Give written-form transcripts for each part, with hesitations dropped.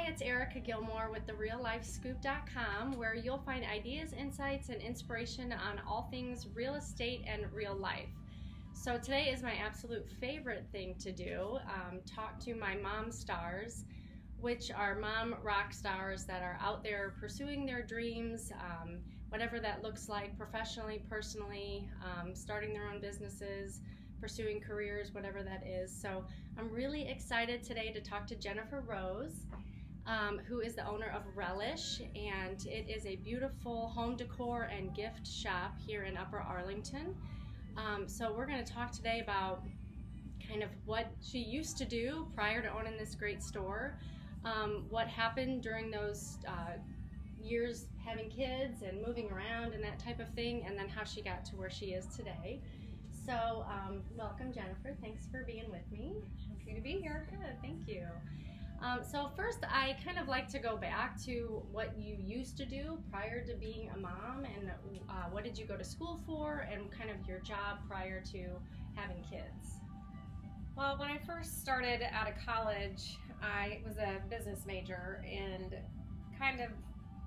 it's Erica Gilmore with the RealLifeScoop.com, where you'll find ideas, insights, and inspiration on all things real estate and real life. So today is my absolute favorite thing to do, talk to my mom stars, which are mom rock stars that are out there pursuing their dreams, whatever that looks like, professionally, personally, starting their own businesses, pursuing careers, whatever that is. So I'm really excited today to talk to Jennifer Rose, who is the owner of Relish, and it is a beautiful home decor and gift shop here in Upper Arlington. So we're going to talk today about kind of what she used to do prior to owning this great store, what happened during those years having kids and moving around and that type of thing, and then how she got to where she is today. So welcome, Jennifer. Thanks for being with me. Happy to be here. Good, thank you. So first, I kind of like to go back to what you used to do prior to being a mom, and what did you go to school for, and kind of your job prior to having kids. Well, when I first started out of college, I was a business major and kind of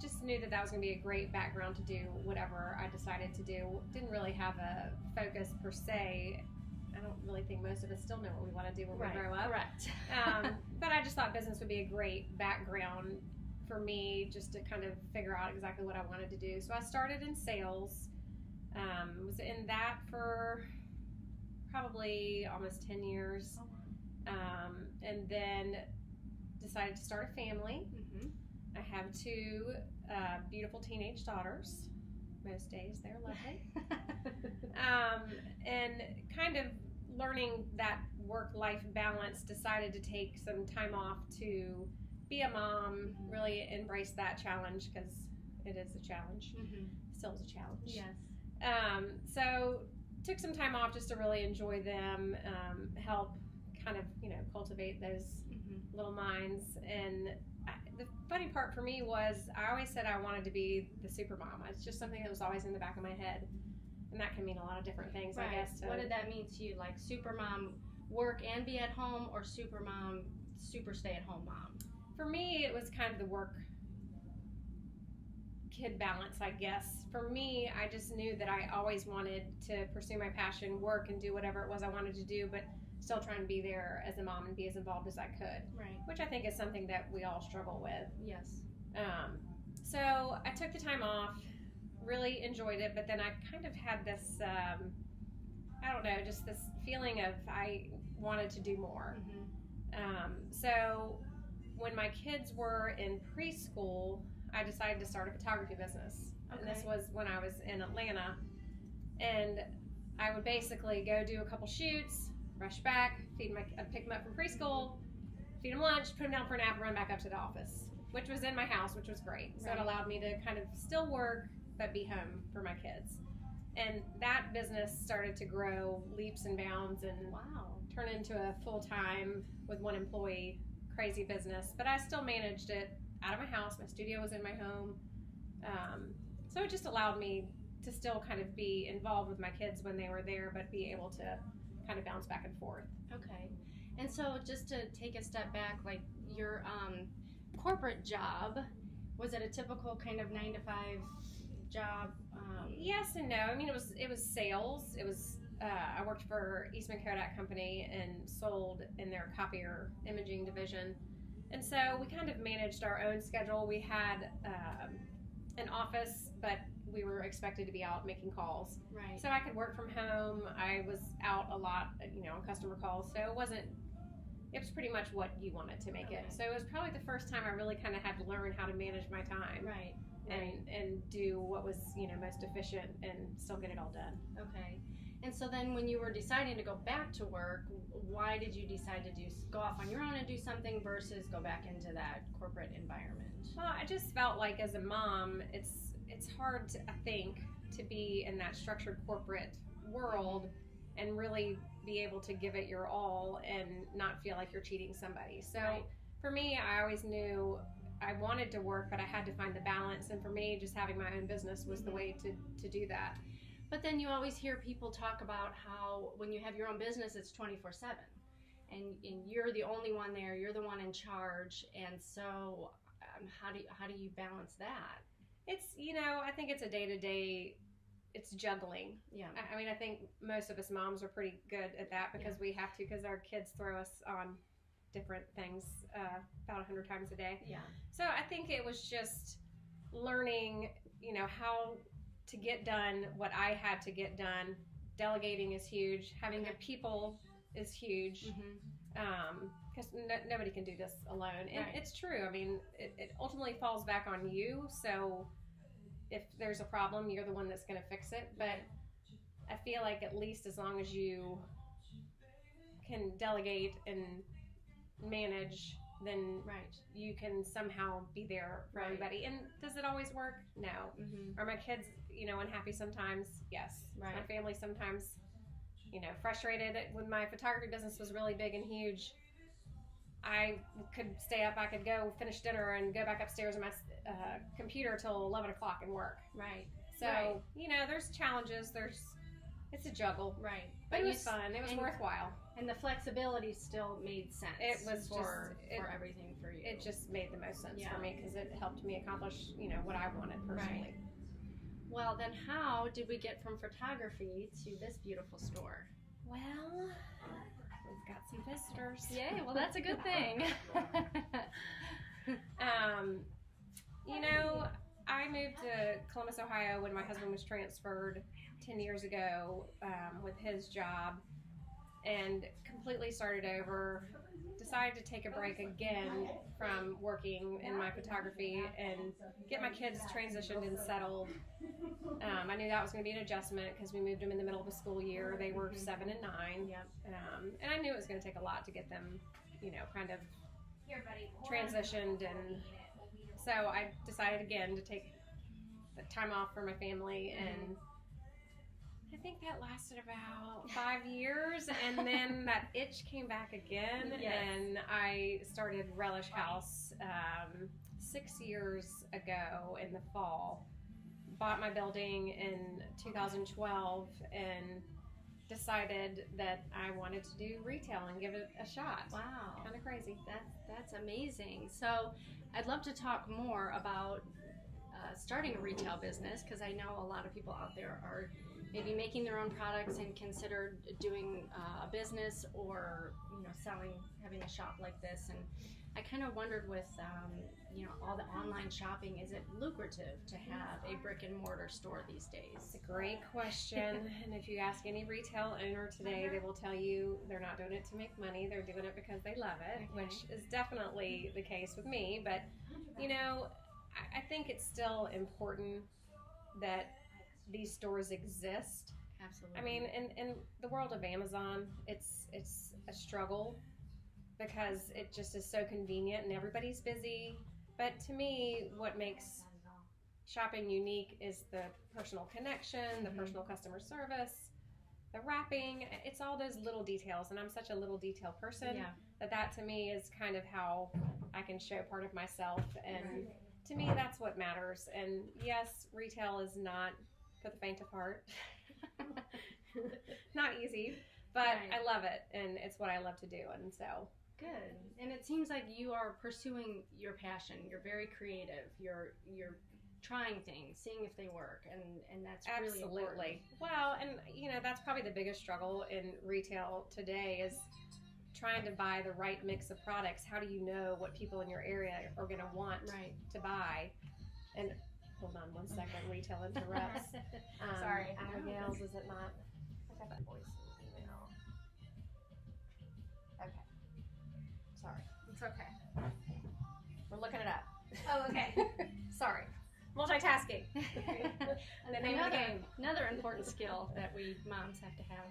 just knew that was going to be a great background to do whatever I decided to do. Didn't really have a focus per se. I don't really think most of us still know what we want to do when we grow up. Correct. But I just thought business would be a great background for me just to kind of figure out exactly what I wanted to do. So I started in sales. Was in that for probably almost 10 years. And then decided to start a family. Mm-hmm. I have two beautiful teenage daughters. Most days they're lovely. And kind of learning that work-life balance, decided to take some time off to be a mom, really embrace that challenge because it is a challenge. Mm-hmm. Still is a challenge. Yes. So took some time off just to really enjoy them, help kind of, cultivate those little minds. And the funny part for me was I always said I wanted to be the super mom. It's just something that was always in the back of my head. And that can mean a lot of different things, Right. I guess. What did that mean to you? Like super mom, work and be at home, or super mom, super stay-at-home mom? For me, it was kind of the work kid balance, I guess. For me, I just knew that I always wanted to pursue my passion, work, and do whatever it was I wanted to do, but still trying to be there as a mom and be as involved as I could. Right. Which I think is something that we all struggle with. Yes. So I took the time off, really enjoyed it, but then I kind of had this, I don't know, just this feeling of I wanted to do more. Mm-hmm. So when my kids were in preschool, I decided to start a photography business. Okay. And this was when I was in Atlanta. And I would basically go do a couple shoots, rush back, I'd pick them up from preschool, feed them lunch, put them down for a nap, and run back up to the office, which was in my house, which was great. So Right. it allowed me to kind of still work, but be home for my kids. And that business started to grow leaps and bounds and Wow. turn into a full-time with one employee, crazy business. But I still managed it out of my house. My studio was in my home. So it just allowed me to still kind of be involved with my kids when they were there, but be able to kind of bounce back and forth. Okay. And so just to take a step back, like your corporate job, was it a typical kind of 9-to-5 job? Yes and no. I mean, it was sales. It was I worked for Eastman Kodak Company and sold in their copier imaging division, and so we kind of managed our own schedule. We had an office, but we were expected to be out making calls. Right. So I could work from home. I was out a lot, on customer calls. So it was pretty much what you wanted to make it. Okay. So it was probably the first time I really kind of had to learn how to manage my time. Right. And do what was most efficient and still get it all done. Okay. And so then when you were deciding to go back to work, why did you decide to go off on your own and do something versus go back into that corporate environment? Well, I just felt like as a mom, it's hard I think to be in that structured corporate world and really be able to give it your all and not feel like you're cheating somebody. So Right. For me, I always knew I wanted to work, but I had to find the balance. And for me, just having my own business was the way to do that. But then you always hear people talk about how when you have your own business, it's 24/7. and you're the only one there. You're the one in charge, and so how do you balance that? It's, I think it's a day-to-day, it's juggling. Yeah. I mean, I think most of us moms are pretty good at that because we have to, because our kids throw us on different things about 100 times a day. Yeah. So I think it was just learning, how to get done what I had to get done. Delegating is huge. Having the people is huge. Because nobody can do this alone. And it's true. I mean, it ultimately falls back on you. So if there's a problem, you're the one that's going to fix it. But I feel like at least as long as you can delegate and manage, then you can somehow be there for everybody. And does it always work? No. Are my kids, unhappy sometimes? Yes. My family sometimes, frustrated. When my photography business was really big and huge, I could stay up. I could go finish dinner and go back upstairs on my computer till 11 o'clock and work. So, there's challenges. It's a juggle. But it was fun. It was worthwhile. And the flexibility still made sense. It was for everything for you. It just made the most sense for me because it helped me accomplish, what I wanted personally. Well, then how did we get from photography to this beautiful store? Well, we've got some visitors. Yay, well that's a good thing. I moved to Columbus, Ohio when my husband was transferred 10 years ago with his job and completely started over. Decided to take a break again from working in my photography and get my kids transitioned and settled. I knew that was going to be an adjustment because we moved them in the middle of the school year. They were 7 and 9. And I knew it was going to take a lot to get them, kind of transitioned. And so I decided again to take the time off for my family, and I think that lasted about 5 years, and then that itch came back again, and I started Relish House 6 years ago in the fall. Bought my building in 2012 and decided that I wanted to do retail and give it a shot. Wow. Kind of crazy. That's amazing. So I'd love to talk more about starting a retail business, because I know a lot of people out there are maybe making their own products and considered doing a business or selling, having a shop like this. And I kind of wondered with all the online shopping, is it lucrative to have a brick and mortar store these days? It's a great question. And if you ask any retail owner today, they will tell you they're not doing it to make money. They're doing it because they love it, which is definitely the case with me. But I think it's still important that these stores exist. Absolutely. I mean, in the world of Amazon, it's a struggle because it just is so convenient and everybody's busy. But to me, what makes shopping unique is the personal connection, the personal customer service, the wrapping. It's all those little details, and I'm such a little detail person that to me is kind of how I can show part of myself, and to me that's what matters. And yes, retail is not for the faint of heart. Not easy, but I love it, and it's what I love to do, and so. Good. And it seems like you are pursuing your passion. You're very creative. You're trying things, seeing if they work, and that's really important. Well, and that's probably the biggest struggle in retail today is trying to buy the right mix of products. How do you know what people in your area are going to want to buy? And hold on one second, retail interrupts. Sorry. Abigail's, is it not? I got that voice email. Okay. Sorry. It's okay. We're looking it up. Oh, okay. Sorry. Multitasking. The name of the game. Another important skill that we moms have to have.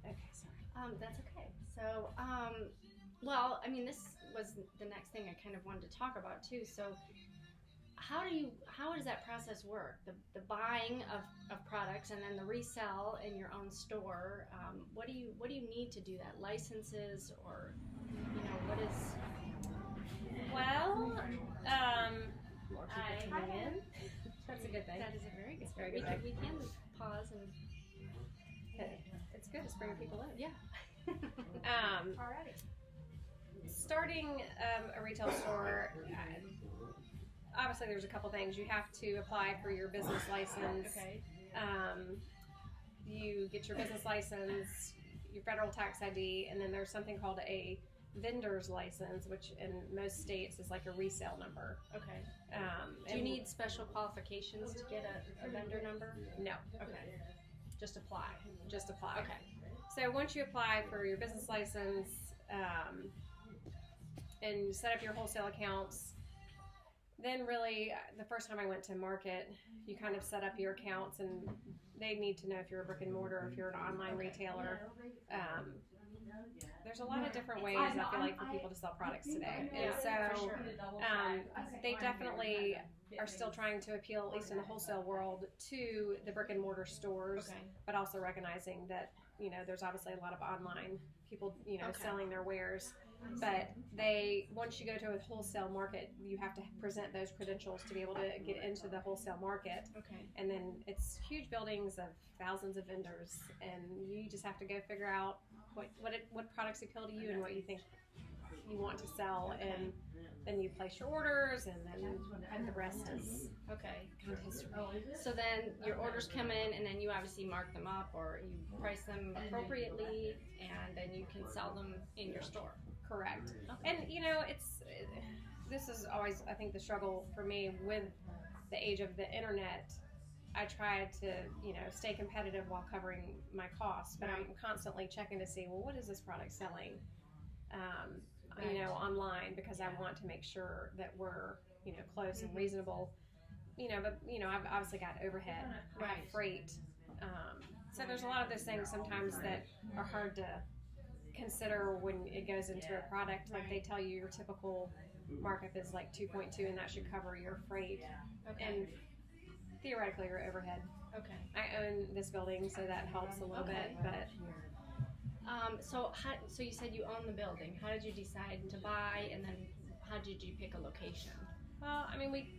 Okay, sorry. That's okay. So, well, I mean, this was the next thing I kind of wanted to talk about too. So, how does that process work? The buying of products and then the resell in your own store. What do you need to do that? Licenses, or what is? Well, more people coming in. That's a good thing. That is a very good. Very good. We can pause and. it's good. It's bringing people in. Yeah. Alrighty. Starting a retail store, obviously there's a couple things. You have to apply for your business license. Okay. You get your business license, your federal tax ID, and then there's something called a vendor's license, which in most states is like a resale number. Okay. Do you need special qualifications to get a vendor number? No. Okay. Just apply. Just apply. Okay. So once you apply for your business license and set up your wholesale accounts, then really the first time I went to market, you kind of set up your accounts, and they need to know if you're a brick and mortar or if you're an online retailer. There's a lot of different ways, I feel like, for people to sell products today. And so they definitely are still trying to appeal, at least in the wholesale world, to the brick and mortar stores, but also recognizing that, you know, there's obviously a lot of online people, you know, selling their wares. But once you go to a wholesale market, you have to present those credentials to be able to get into the wholesale market. Okay. And then it's huge buildings of thousands of vendors, and you just have to go figure out what products appeal to you and what you think you want to sell, and then you place your orders, and then the rest is kind of history. So then your orders come in, and then you obviously mark them up, or you price them appropriately, and then you can sell them in your store. Correct. And you know, this is always, I think, the struggle for me with the age of the internet. I try to, you know, stay competitive while covering my costs, but I'm constantly checking to see, well, what is this product selling, you know, online, because I want to make sure that we're, you know, close and reasonable, you know, but, you know, I've obviously got overhead, freight. So there's a lot of those things sometimes that are hard to consider when it goes into a product. Like they tell you your typical markup is like 2.2, and that should cover your freight and theoretically your overhead. Okay. I own this building, so that helps a little bit. But so you said you own the building. How did you decide to buy, and then how did you pick a location? Well, I mean, we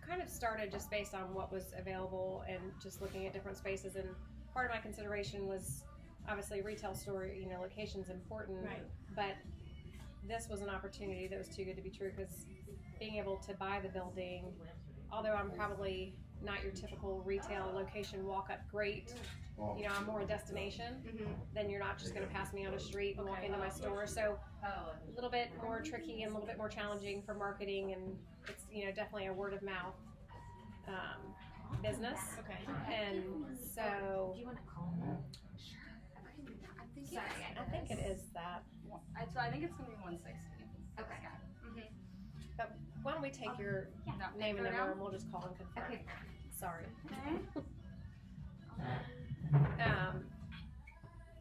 kind of started just based on what was available and just looking at different spaces. And part of my consideration was obviously retail store, you know, location's important. Right. But this was an opportunity that was too good to be true, because being able to buy the building, although I'm probably not your typical retail location walk-up great, you know, I'm more a destination, then you're not just going to pass me on a street and walk into my store. So a little bit more tricky and a little bit more challenging for marketing, and it's, you know, definitely a word of mouth business. And so Do you want to call me? Sure. I think it is that. So I think it's going to be 160. Okay. But why don't we take your name and number, and we'll just call and confirm. Okay. Sorry. Okay.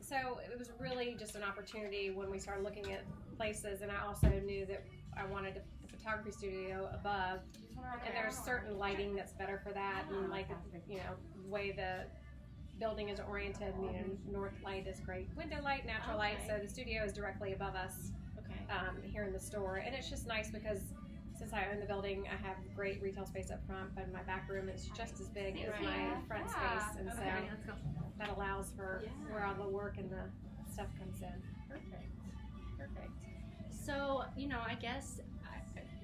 So it was really just an opportunity when we started looking at places, and I also knew that I wanted a photography studio above, and there's certain lighting that's better for that, and like, you know, the way the building is oriented, you know, north light is great, window light, natural light, so the studio is directly above us here in the store. And it's just nice because since I own the building, I have great retail space up front, but my back room is just as big as my front space, and so that allows for where all the work and the stuff comes in. Perfect. So, you know, I guess,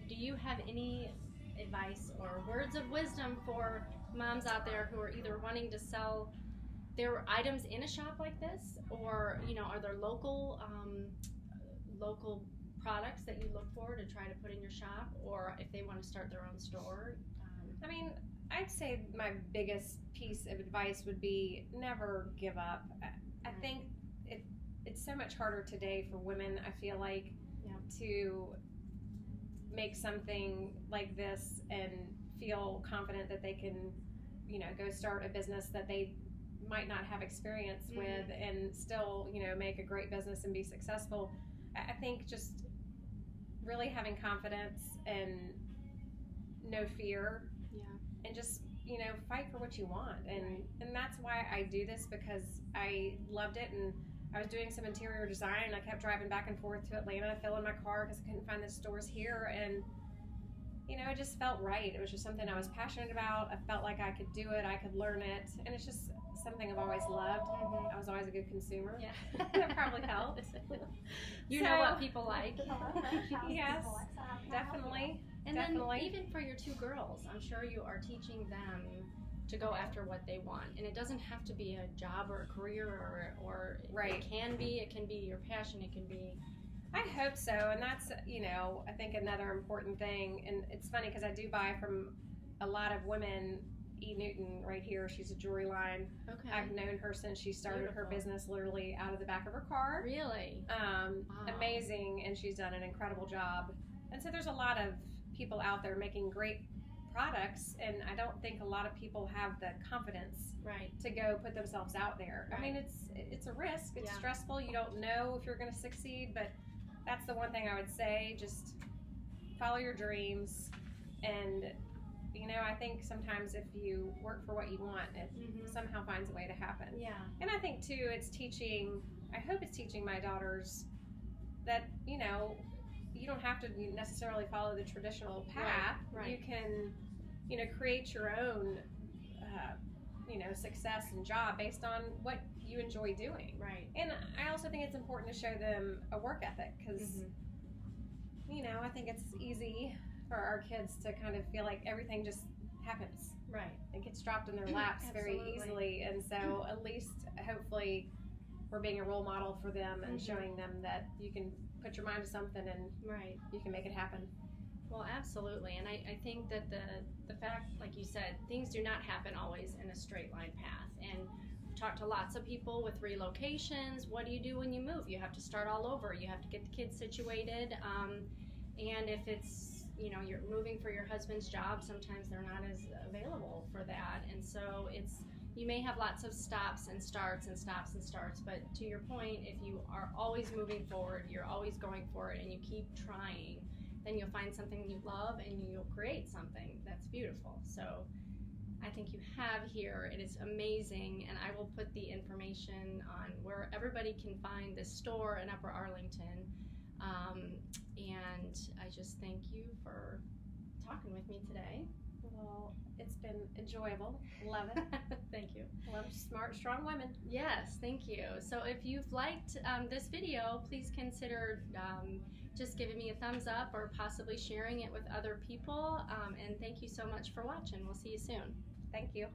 do you have any advice or words of wisdom for moms out there who are either wanting to sell their items in a shop like this, or, you know, are there local products that you look for to try to put in your shop, or if they want to start their own store? I mean, I'd say my biggest piece of advice would be never give up. I think it's so much harder today for women, I feel like, to make something like this and feel confident that they can, you know, go start a business that they might not have experience with and still, you know, make a great business and be successful. I think just really having confidence and no fear, and just, you know, fight for what you want. And that's why I do this, because I loved it, and I was doing some interior design, and I kept driving back and forth to Atlanta, filling my car because I couldn't find the stores here, and, you know, it just felt right. It was just something I was passionate about. I felt like I could do it, I could learn it, and it's just something I've always loved. Mhm. I was always a good consumer. Yeah. That probably helped. You know what people like. Yes, definitely. And Definitely. then even for your two girls, I'm sure you are teaching them to go after what they want. And it doesn't have to be a job or a career or Right. it can be your passion, it can be. I hope so, and that's, I think another important thing. And it's funny because I do buy from a lot of women. E. Newton right here, she's a jewelry line. Okay. I've known her since she started her Beautiful. business literally out of the back of her car. Really? Wow. Amazing, and she's done an incredible job. And so there's a lot of people out there making great products, and I don't think a lot of people have the confidence Right. to go put themselves out there. I mean, Right. it's a risk. It's Yeah. stressful. You don't know if you're going to succeed, but that's the one thing I would say. Just follow your dreams, and I think sometimes if you work for what you want, it Mhm. somehow finds a way to happen. Yeah. And I think too, I hope it's teaching my daughters that, you don't have to necessarily follow the traditional path. Right. You can, create your own, success and job based on what you enjoy doing. Right. And I also think it's important to show them a work ethic because, Mhm. I think it's easy for our kids to kind of feel like everything just happens. Right. It gets dropped in their laps very Absolutely. easily, and so at least hopefully we're being a role model for them and Mhm. showing them that you can put your mind to something and Right. you can make it happen. Well, absolutely. And I think that the fact, like you said, things do not happen always in a straight line path. And I've talked to lots of people with relocations. What do you do when you move? You have to start all over. You have to get the kids situated. And if it's, you're moving for your husband's job, sometimes they're not as available for that. And so you may have lots of stops and starts and stops and starts. But to your point, if you are always moving forward, you're always going for it, and you keep trying, then you'll find something you love and you'll create something that's beautiful. So I think you have here, it is amazing, and I will put the information on where everybody can find this store in Upper Arlington. And I just thank you for talking with me today. Well, it's been enjoyable. Love it. Thank you. Love smart, strong women. Yes, thank you. So if you've liked this video, please consider just giving me a thumbs up or possibly sharing it with other people. And thank you so much for watching. We'll see you soon. Thank you.